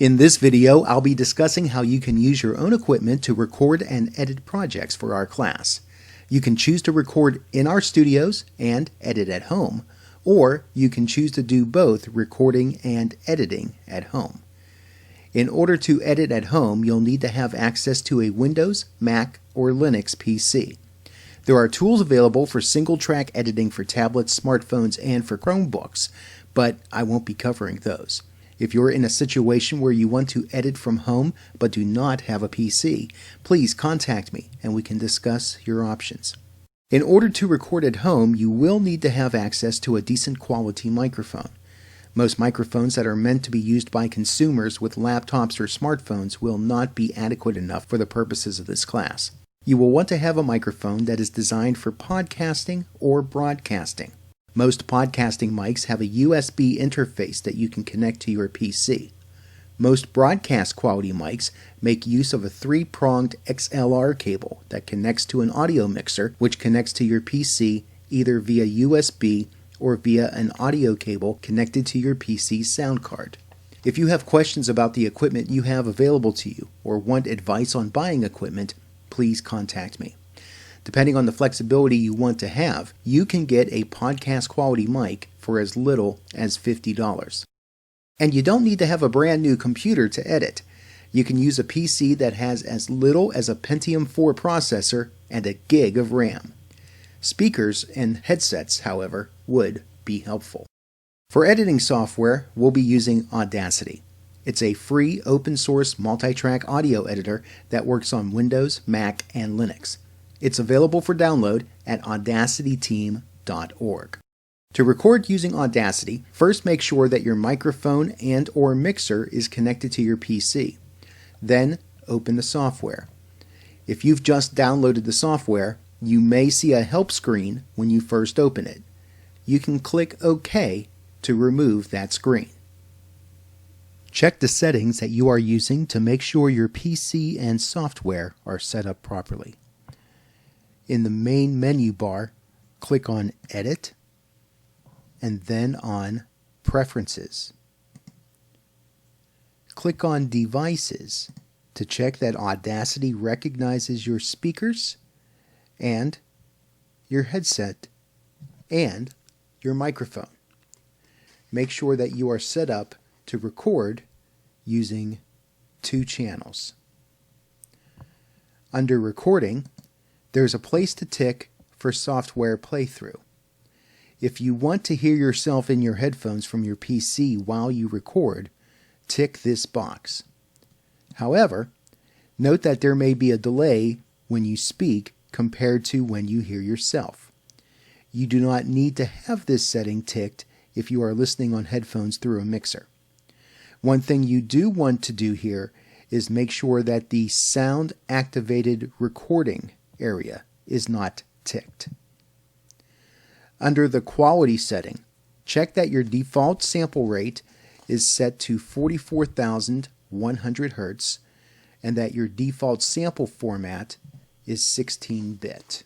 In this video, I'll be discussing how you can use your own equipment to record and edit projects for our class. You can choose to record in our studios and edit at home, or you can choose to do both recording and editing at home. In order to edit at home, you'll need to have access to a Windows, Mac, or Linux PC. There are tools available for single-track editing for tablets, smartphones, and for Chromebooks, but I won't be covering those. If you're in a situation where you want to edit from home but do not have a PC, please contact me and we can discuss your options. In order to record at home, you will need to have access to a decent quality microphone. Most microphones that are meant to be used by consumers with laptops or smartphones will not be adequate enough for the purposes of this class. You will want to have a microphone that is designed for podcasting or broadcasting. Most podcasting mics have a USB interface that you can connect to your PC. Most broadcast quality mics make use of a 3-pronged XLR cable that connects to an audio mixer, which connects to your PC either via USB or via an audio cable connected to your PC sound card. If you have questions about the equipment you have available to you or want advice on buying equipment, please contact me. Depending on the flexibility you want to have, you can get a podcast quality mic for as little as $50. And you don't need to have a brand new computer to edit. You can use a PC that has as little as a Pentium 4 processor and a gig of RAM. Speakers and headsets, however, would be helpful. For editing software, we'll be using Audacity. It's a free open-source multi-track audio editor that works on Windows, Mac, and Linux. It's available for download at audacityteam.org. To record using Audacity, first make sure that your microphone and/or mixer is connected to your PC. Then open the software. If you've just downloaded the software, you may see a help screen when you first open it. You can click OK to remove that screen. Check the settings that you are using to make sure your PC and software are set up properly. In the main menu bar, click on Edit and then on Preferences. Click on Devices to check that Audacity recognizes your speakers and your headset and your microphone. Make sure that you are set up to record using 2 channels. Under Recording, there's a place to tick for software playthrough. If you want to hear yourself in your headphones from your PC while you record, tick this box. However, note that there may be a delay when you speak compared to when you hear yourself. You do not need to have this setting ticked if you are listening on headphones through a mixer. One thing you do want to do here is make sure that the sound activated recording area is not ticked. Under the quality setting, check that your default sample rate is set to 44,100 Hz and that your default sample format is 16-bit.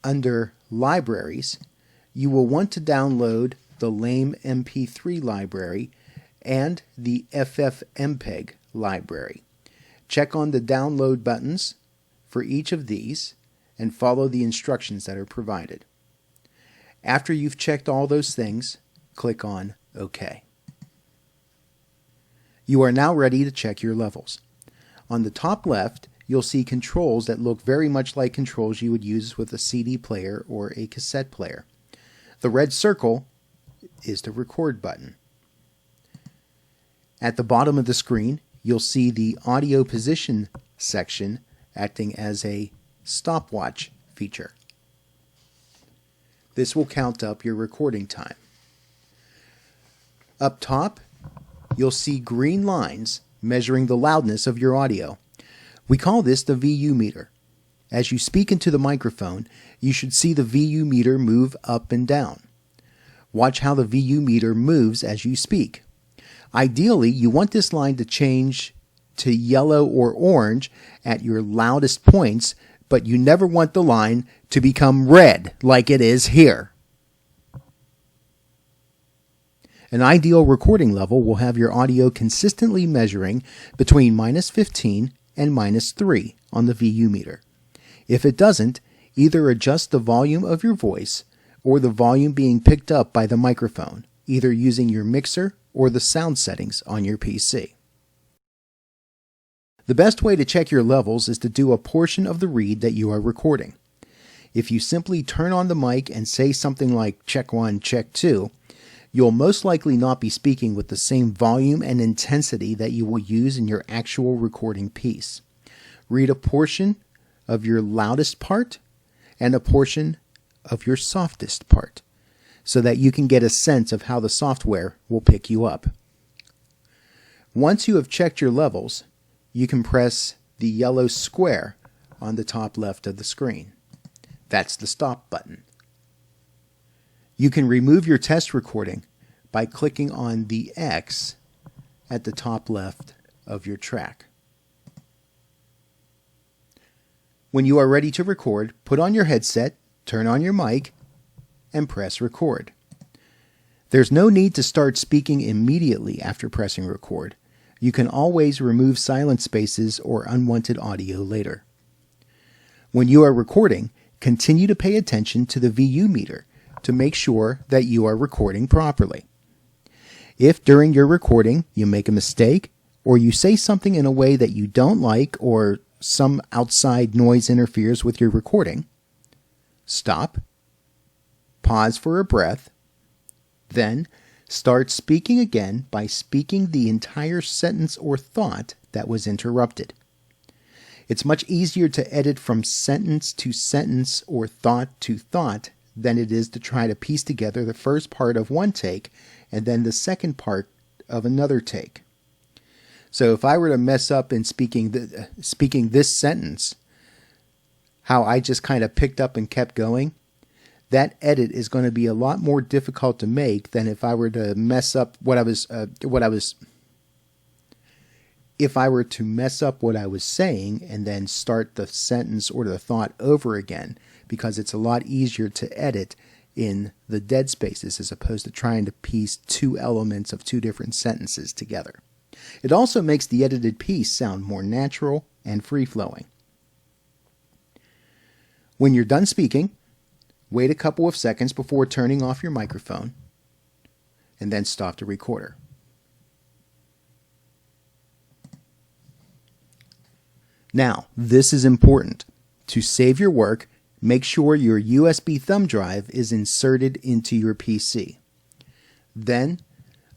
Under Libraries, you will want to download the LAME MP3 library and the FFmpeg library. Check on the download buttons for each of these and follow the instructions that are provided. After you've checked all those things, click on OK. You are now ready to check your levels. On the top left, you'll see controls that look very much like controls you would use with a CD player or a cassette player. The red circle is the record button. At the bottom of the screen, you'll see the audio position section acting as a stopwatch feature. This will count up your recording time. Up top, you'll see green lines measuring the loudness of your audio. We call this the VU meter. As you speak into the microphone, you should see the VU meter move up and down. Watch how the VU meter moves as you speak. Ideally, you want this line to change to yellow or orange at your loudest points, but you never want the line to become red like it is here. An ideal recording level will have your audio consistently measuring between -15 and -3 on the VU meter. If it doesn't, either adjust the volume of your voice or the volume being picked up by the microphone, either using your mixer or the sound settings on your PC. The best way to check your levels is to do a portion of the read that you are recording. If you simply turn on the mic and say something like check 1, check 2, you'll most likely not be speaking with the same volume and intensity that you will use in your actual recording piece. Read a portion of your loudest part and a portion of your softest part so that you can get a sense of how the software will pick you up. Once you have checked your levels, you can press the yellow square on the top left of the screen. That's the stop button. You can remove your test recording by clicking on the X at the top left of your track. When you are ready to record, put on your headset, turn on your mic, and press record. There's no need to start speaking immediately after pressing record. You can always remove silent spaces or unwanted audio later. When you are recording, continue to pay attention to the VU meter to make sure that you are recording properly. If during your recording you make a mistake or you say something in a way that you don't like or some outside noise interferes with your recording, stop, pause for a breath, then start speaking again by speaking the entire sentence or thought that was interrupted. It's much easier to edit from sentence to sentence or thought to thought than it is to try to piece together the first part of one take and then the second part of another take. So if I were to mess up in speaking this sentence, how I just kind of picked up and kept going, that edit is going to be a lot more difficult to make than if I were to mess up what I was saying and then start the sentence or the thought over again, because it's a lot easier to edit in the dead spaces as opposed to trying to piece two elements of two different sentences together. It also makes the edited piece sound more natural and free-flowing. When you're done speaking, wait a couple of seconds before turning off your microphone, and then stop the recorder. Now, this is important. To save your work, make sure your USB thumb drive is inserted into your PC. Then,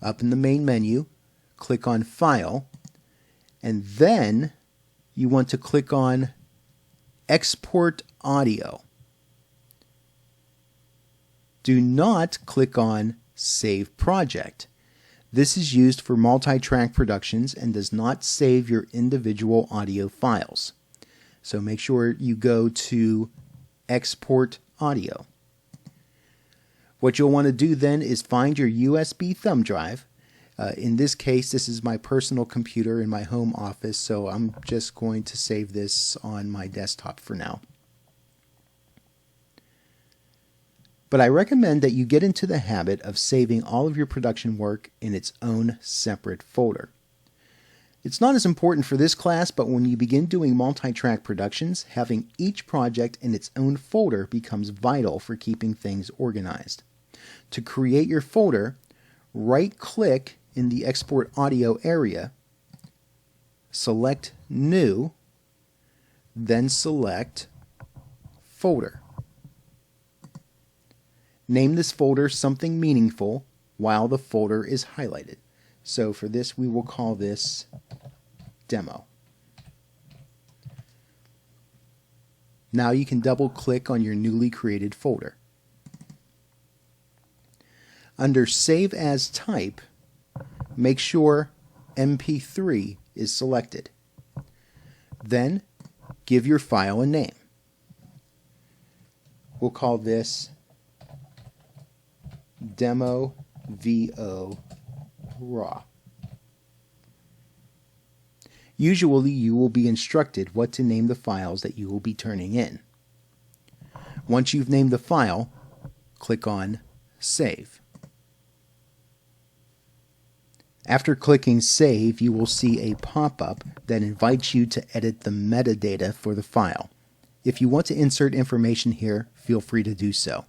up in the main menu, click on File, and then you want to click on Export Audio. Do not click on Save Project. This is used for multi-track productions and does not save your individual audio files. So make sure you go to Export Audio. What you'll want to do then is find your USB thumb drive. In this case, this is my personal computer in my home office, so I'm just going to save this on my desktop for now. But I recommend that you get into the habit of saving all of your production work in its own separate folder. It's not as important for this class, but when you begin doing multi-track productions, having each project in its own folder becomes vital for keeping things organized. To create your folder, right-click in the Export Audio area, select New, then select Folder. Name this folder something meaningful while the folder is highlighted. So for this, we will call this Demo. Now you can double-click on your newly created folder. Under Save As Type, make sure MP3 is selected. Then give your file a name. We'll call this Demo VO Raw. Usually you will be instructed what to name the files that you will be turning in. Once you've named the file, click on Save. After clicking Save, you will see a pop-up that invites you to edit the metadata for the file. If you want to insert information here, feel free to do so.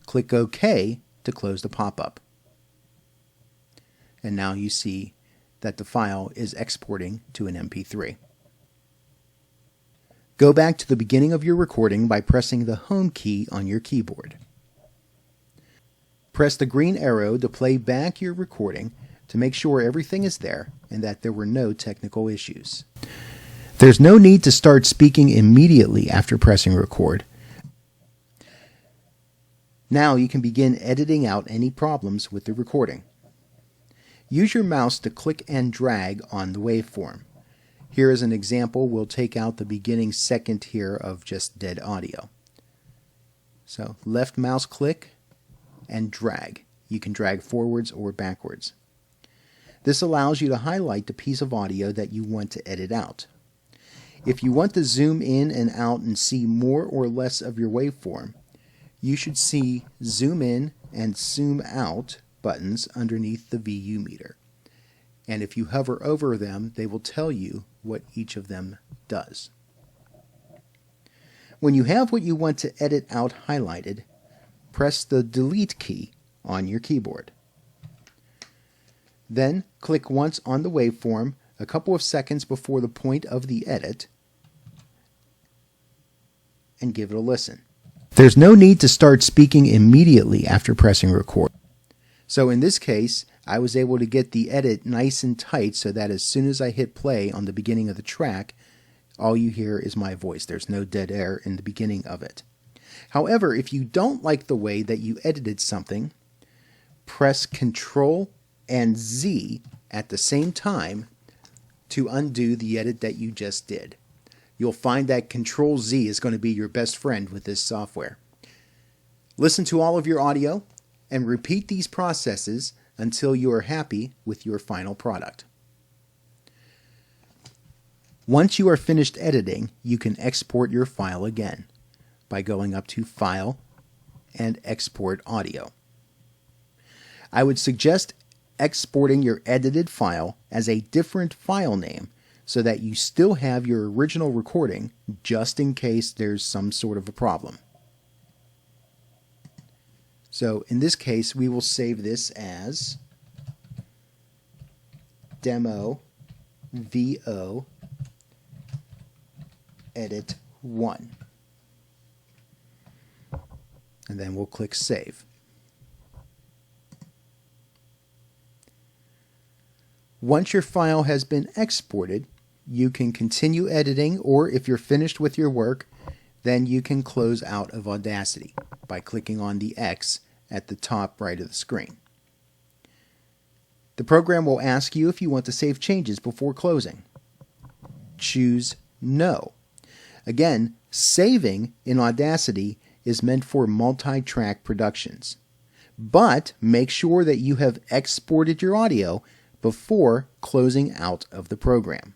Click OK to close the pop-up. And now you see that the file is exporting to an MP3. Go back to the beginning of your recording by pressing the Home key on your keyboard. Press the green arrow to play back your recording to make sure everything is there and that there were no technical issues. There's no need to start speaking immediately after pressing record. Now you can begin editing out any problems with the recording. Use your mouse to click and drag on the waveform. Here is an example. We'll take out the beginning second here of just dead audio. So left mouse click and drag. You can drag forwards or backwards. This allows you to highlight the piece of audio that you want to edit out. If you want to zoom in and out and see more or less of your waveform, you should see zoom in and zoom out buttons underneath the VU meter. And if you hover over them, they will tell you what each of them does. When you have what you want to edit out highlighted, press the Delete key on your keyboard. Then click once on the waveform a couple of seconds before the point of the edit and give it a listen. There's no need to start speaking immediately after pressing record. So in this case, I was able to get the edit nice and tight so that as soon as I hit play on the beginning of the track, all you hear is my voice. There's no dead air in the beginning of it. However, if you don't like the way that you edited something, press Ctrl and Z at the same time to undo the edit that you just did. You'll find that Ctrl Z is going to be your best friend with this software. Listen to all of your audio and repeat these processes until you are happy with your final product. Once you are finished editing, you can export your file again by going up to File and Export Audio. I would suggest exporting your edited file as a different file name so that you still have your original recording just in case there's some sort of a problem. So in this case, we will save this as Demo VO Edit 1. And then we'll click Save. Once your file has been exported, you can continue editing, or if you're finished with your work, then you can close out of Audacity by clicking on the X at the top right of the screen. The program will ask you if you want to save changes before closing. Choose No. Again, saving in Audacity is meant for multi-track productions. But make sure that you have exported your audio before closing out of the program.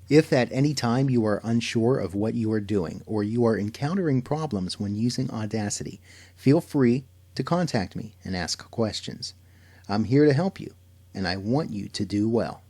If at any time you are unsure of what you are doing or you are encountering problems when using Audacity, feel free to contact me and ask questions. I'm here to help you, and I want you to do well.